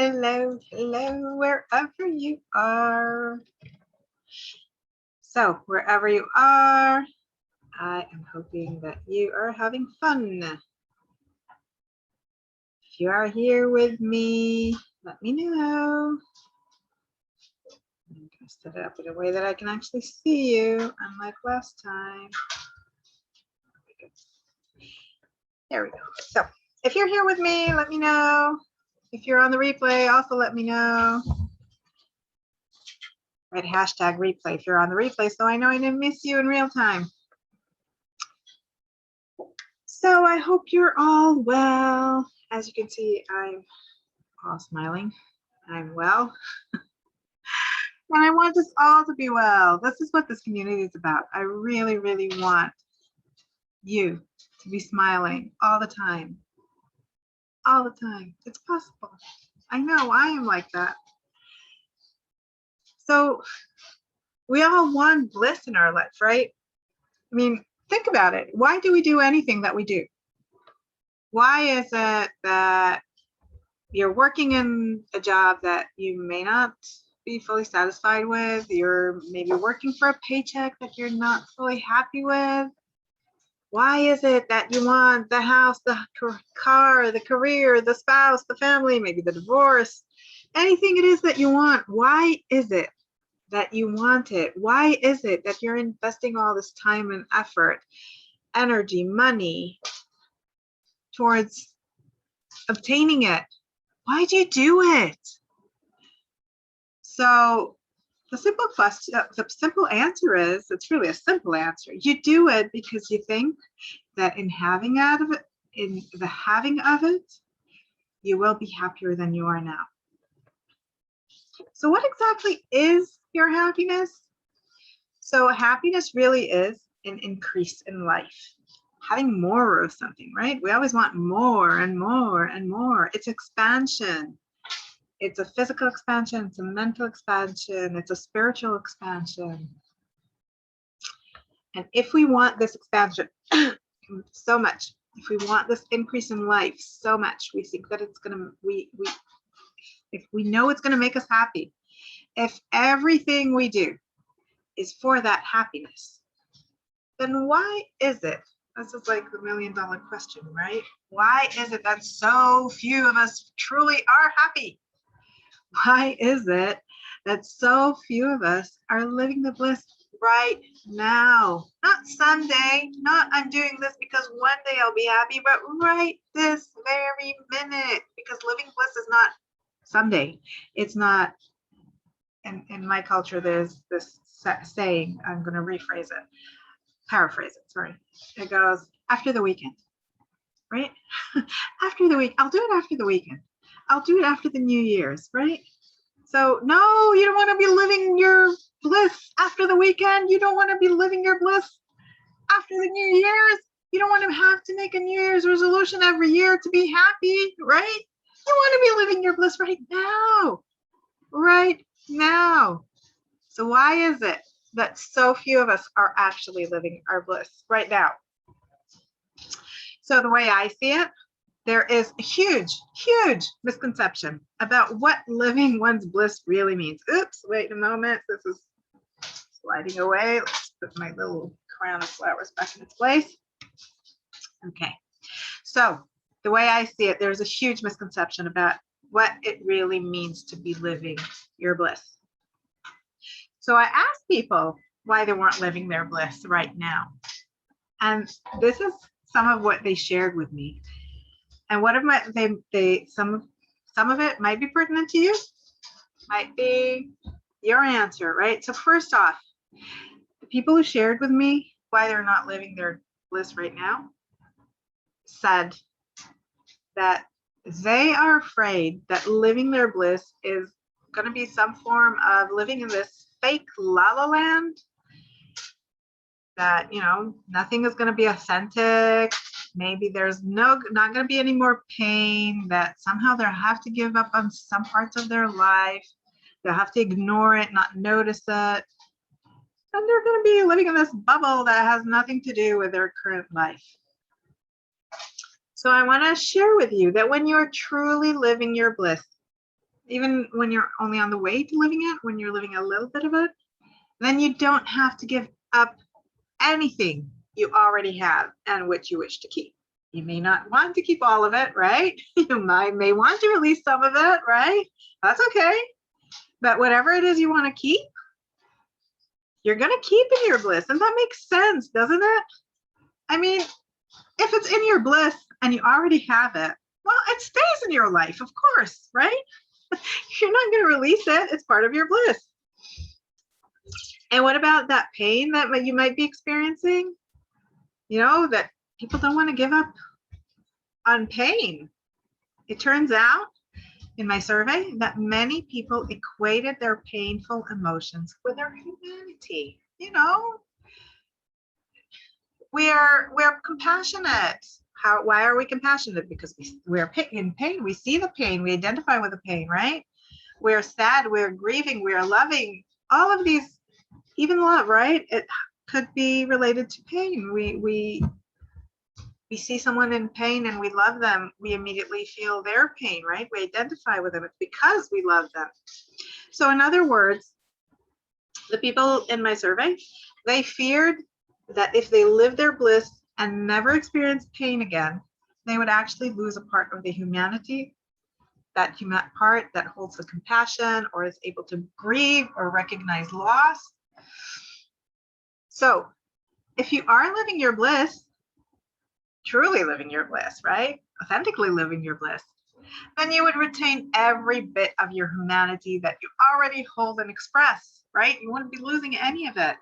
Hello, hello, wherever you are. So, wherever you are, I am hoping that you are having fun. If you are here with me, let me know. I'm going to set it up in a way that I can actually see you, unlike last time. There we go. So, if you're here with me, let me know. If you're on the replay, also let me know. Write hashtag replay if you're on the replay so I know I didn't miss you in real time. So I hope you're all well. As you can see, I'm all smiling. I'm well. And I want us all to be well. This is what this community is about. I really, really want you to be smiling all the time. All the time. It's possible. I know I am like that. So we all want bliss in our life, right? I mean, think about it. Why do we do anything that we do? Why is it that you're working in a job that you may not be fully satisfied with? You're maybe working for a paycheck that you're not fully happy with. Why is it that you want the house, the car, the career, the spouse, the family, maybe the divorce, anything it is that you want? Why is it that you want it? Why is it that you're investing all this time and effort, energy, money towards obtaining it? Why do you do it? So the simple question, the simple answer is, it's really a simple answer. You do it because you think that in having out of it, in the having of it, you will be happier than you are now. So what exactly is your happiness? So happiness really is an increase in life, having more of something, right? We always want more and more and more. It's expansion. It's a physical expansion, it's a mental expansion, it's a spiritual expansion. And if we want this expansion so much, if we want this increase in life so much, we think that it's gonna, if we know it's gonna make us happy, if everything we do is for that happiness, then why is it? This is like the $1 million question, right? Why is it that so few of us truly are happy? Why is it that so few of us are living the bliss right now? Not someday, not I'm doing this because one day I'll be happy, but right this very minute, because living bliss is not someday. It's not, in my culture, there's this saying, I'm going to rephrase it, paraphrase it, sorry. It goes, after the weekend, right? After the week, I'll do it after the weekend. I'll do it after the New Year's, right? So no, you don't want to be living your bliss after the weekend. You don't want to be living your bliss after the New Year's. You don't want to have to make a New Year's resolution every year to be happy, right? You want to be living your bliss right now, right now. So why is it that so few of us are actually living our bliss right now? So the way I see it, there is a huge, huge misconception about what living one's bliss really means. Oops, wait a moment. This is sliding away. Let's put my little crown of flowers back in its place. Okay. So the way I see it, there's a huge misconception about what it really means to be living your bliss. So I asked people why they weren't living their bliss right now. And this is some of what they shared with me. And what of my some of it might be pertinent to you, might be your answer, right? So first off, the people who shared with me why they're not living their bliss right now said that they are afraid that living their bliss is going to be some form of living in this fake la la land, that, you know, nothing is going to be authentic. Maybe there's not going to be any more pain, that somehow they'll have to give up on some parts of their life. They'll have to ignore it, not notice it. And they're going to be living in this bubble that has nothing to do with their current life. So I want to share with you that when you're truly living your bliss, even when you're only on the way to living it, when you're living a little bit of it, then you don't have to give up anything you already have and which you wish to keep. You may not want to keep all of it, right? You may want to release some of it, right? That's okay. But whatever it is you want to keep, you're going to keep in your bliss. And that makes sense, doesn't it? I mean, if it's in your bliss and you already have it, well, it stays in your life, of course, right? You're not going to release it. It's part of your bliss. And what about that pain that you might be experiencing? You know, that people don't want to give up on pain. It turns out in my survey that many people equated their painful emotions with their humanity. You know, we're compassionate. Why are we compassionate? Because we're in pain. We see the pain. We identify with the pain, right? We're sad. We're grieving. We're loving. All of these, even love, right? It could be related to pain. We see someone in pain and we love them. We immediately feel their pain, right? We identify with them. It's because we love them. So in other words, the people in my survey, they feared that if they lived their bliss and never experienced pain again, they would actually lose a part of the humanity, that human part that holds the compassion or is able to grieve or recognize loss. So if you are living your bliss, truly living your bliss, right? Authentically living your bliss, then you would retain every bit of your humanity that you already hold and express, right? You wouldn't be losing any of it.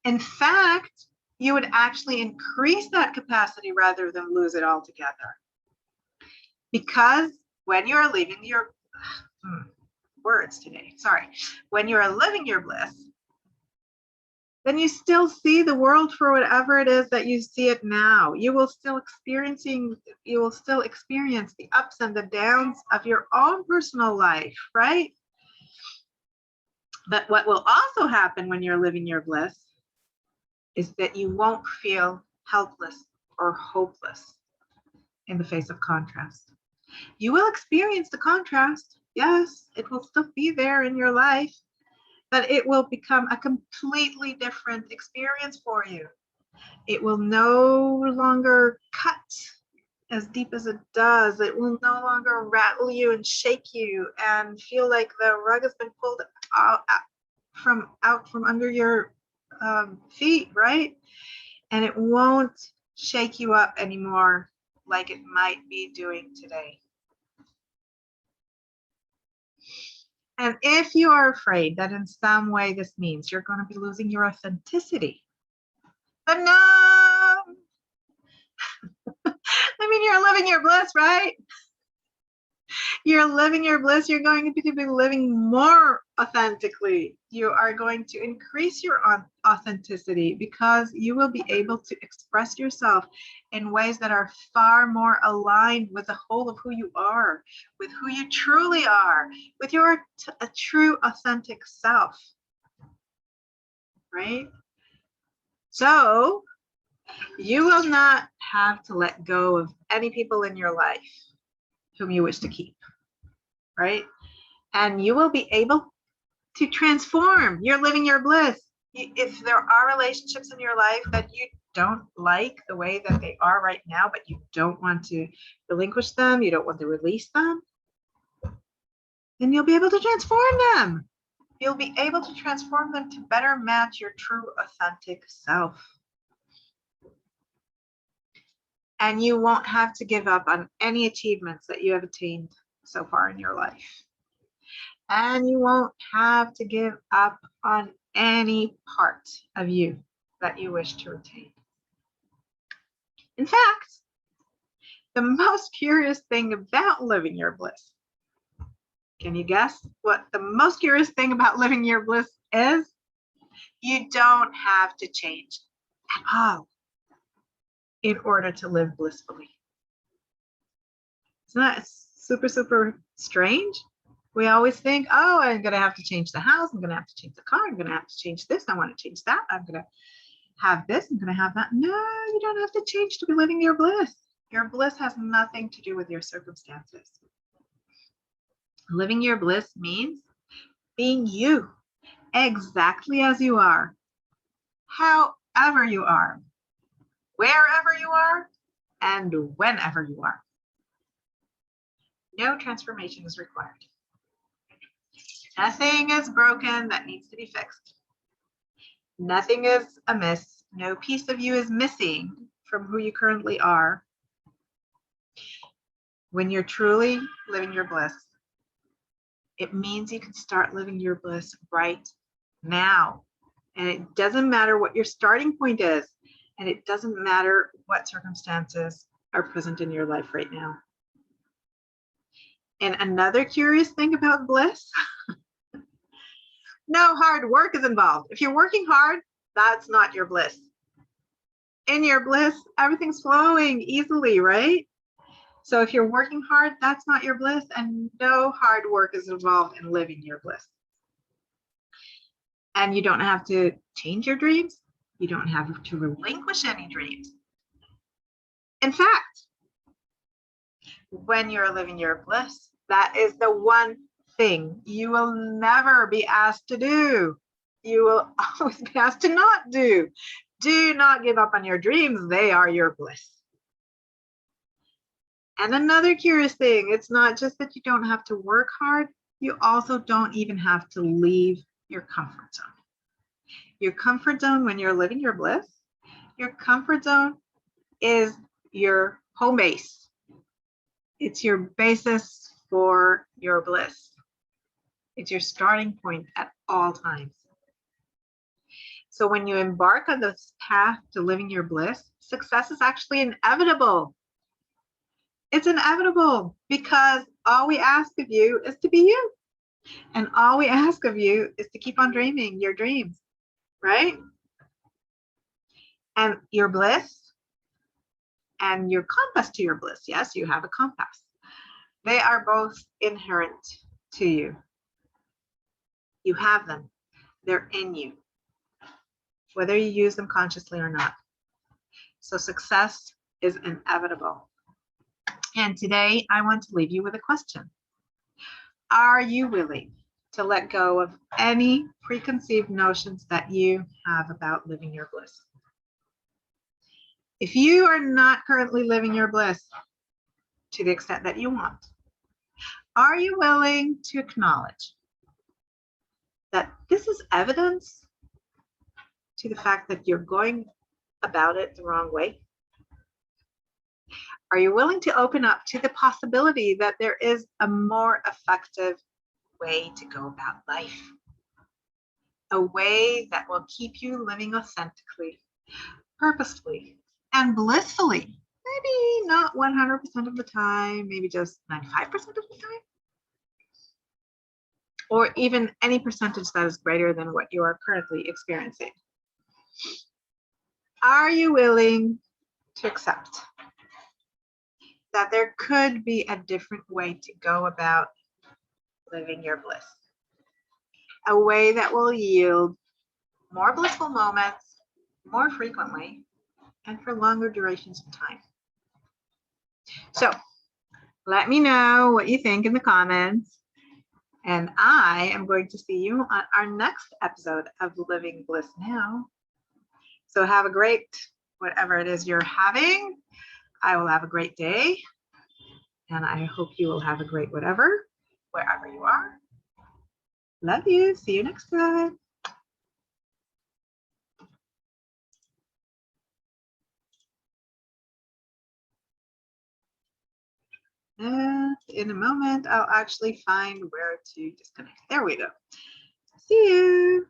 In fact, you would actually increase that capacity rather than lose it altogether. Because when you are living your when you are living your bliss, then you still see the world for whatever it is that you see it now. You will still experience the ups and the downs of your own personal life, right? But what will also happen when you're living your bliss is that you won't feel helpless or hopeless in the face of contrast. You will experience the contrast. Yes, it will still be there in your life, but it will become a completely different experience for you. It will no longer cut as deep as it does. It will no longer rattle you and shake you and feel like the rug has been pulled out from under your feet, right? And it won't shake you up anymore like it might be doing today. And if you are afraid that in some way this means you're going to be losing your authenticity, then no. I mean, you're living your bliss, right? You're living your bliss. You're going to be living more authentically. You are going to increase your authenticity because you will be able to express yourself in ways that are far more aligned with the whole of who you are, with who you truly are, with your true authentic self, right? So you will not have to let go of any people in your life whom you wish to keep, right? And you will be able to transform. You're living your bliss. If there are relationships in your life that you don't like the way that they are right now, but you don't want to relinquish them, you don't want to release them, then you'll be able to transform them. You'll be able to transform them to better match your true authentic self. And you won't have to give up on any achievements that you have attained so far in your life. And you won't have to give up on any part of you that you wish to retain. In fact, the most curious thing about living your bliss, can you guess what the most curious thing about living your bliss is? You don't have to change at all in order to live blissfully. Isn't that super, super strange? We always think, oh, I'm going to have to change the house. I'm going to have to change the car. I'm going to have to change this. I want to change that. I'm going to have this. I'm going to have that. No, you don't have to change to be living your bliss. Your bliss has nothing to do with your circumstances. Living your bliss means being you, exactly as you are, however you are, wherever you are, and whenever you are. No transformation is required. Nothing is broken that needs to be fixed. Nothing is amiss. No piece of you is missing from who you currently are. When you're truly living your bliss, it means you can start living your bliss right now. And it doesn't matter what your starting point is. And it doesn't matter what circumstances are present in your life right now. And another curious thing about bliss, no hard work is involved. If you're working hard, that's not your bliss. In your bliss, everything's flowing easily, right? So if you're working hard, that's not your bliss, and no hard work is involved in living your bliss. And you don't have to change your dreams. You don't have to relinquish any dreams. In fact, when you're living your bliss, that is the one thing you will never be asked to do. You will always be asked to not do. Do not give up on your dreams. They are your bliss. And another curious thing, it's not just that you don't have to work hard, you also don't even have to leave your comfort zone. Your comfort zone when you're living your bliss, your comfort zone is your home base. It's your basis for your bliss. It's your starting point at all times. So when you embark on this path to living your bliss, success is actually inevitable. It's inevitable because all we ask of you is to be you. And all we ask of you is to keep on dreaming your dreams, right? And your bliss and your compass to your bliss, yes, you have a compass. They are both inherent to you. You have them. They're in you, whether you use them consciously or not. So success is inevitable. And today I want to leave you with a question. Are you willing to let go of any preconceived notions that you have about living your bliss? If you are not currently living your bliss to the extent that you want, are you willing to acknowledge that this is evidence to the fact that you're going about it the wrong way? Are you willing to open up to the possibility that there is a more effective way to go about life? A way that will keep you living authentically, purposefully, and blissfully. Maybe not 100% of the time, maybe just 95% of the time. Or even any percentage that is greater than what you are currently experiencing. Are you willing to accept that there could be a different way to go about living your bliss? A way that will yield more blissful moments more frequently and for longer durations of time. So let me know what you think in the comments. And I am going to see you on our next episode of Living Bliss Now. So have a great, whatever it is you're having. I will have a great day. And I hope you will have a great whatever, wherever you are. Love you. See you next time. And in a moment, I'll actually find where to disconnect. There we go. See you.